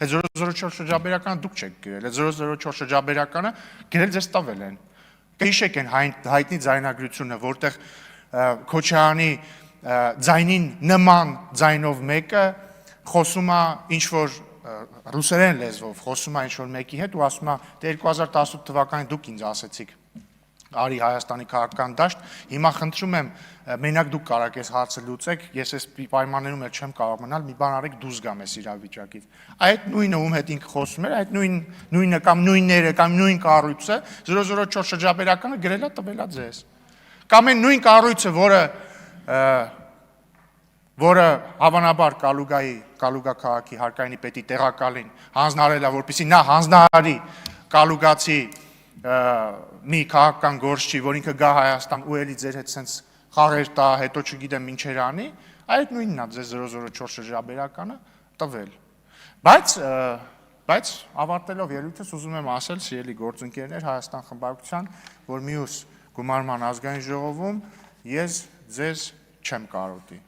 Այդ 004 շրջաբերականը դուք չեք գրել, այդ 004 շրջաբերականը գրել ձեզ տվել են։ Կհիշեք են հայտնի ձայնագրությունը, որտեղ Քոչարյանի ձայնին նման ձայնով մեկը խոսում է ինչ-որ ռուսերեն լեզվով, խոսում է ինչ-որ մեկի հետ ու ասում է, դե 2018 թվականին դուք ինձ ասեցիք, արի Հայաստանի քաղաքական դաշտ, հիմա խնդրում եմ, մենակ դուք կարաք այս հարցը լուծեք, ես այս պայմաններում էլ չեմ կարող մնալ, մի բան արեք դուրս գամ այս իրավիճակից։ Այդ նույնը ում հետ ինքը խոսում էր, այդ նույնը կամ նույնները կամ նույն կառույցը 004 շրջաբերականը գրել է տվել է ձեզ։ Կամ այն նույն կառույցը, որը հավանաբար Կալուգա քաղաքի հարկայինի պետի տեղակալին հանձնարարել է, որպեսզի նա հանձնարարի Կալուգացի մի քաղաքական գործչի, որ ինքը գա Հայաստան ու էլի ձեր հետ սենց խաղեր տա, հետո չգիտեմ ինչեր անի, այդ նույնն է ձեզ 004 շրջաբերականը տվել։ Բայց ավարտելով ելույթս ուզում եմ ասել, սիրելի գործընկերներ Հայաստան խմբակցության, որ մյուս գումարման ազգային ժողովում ես ձեզ չեմ կարոտի։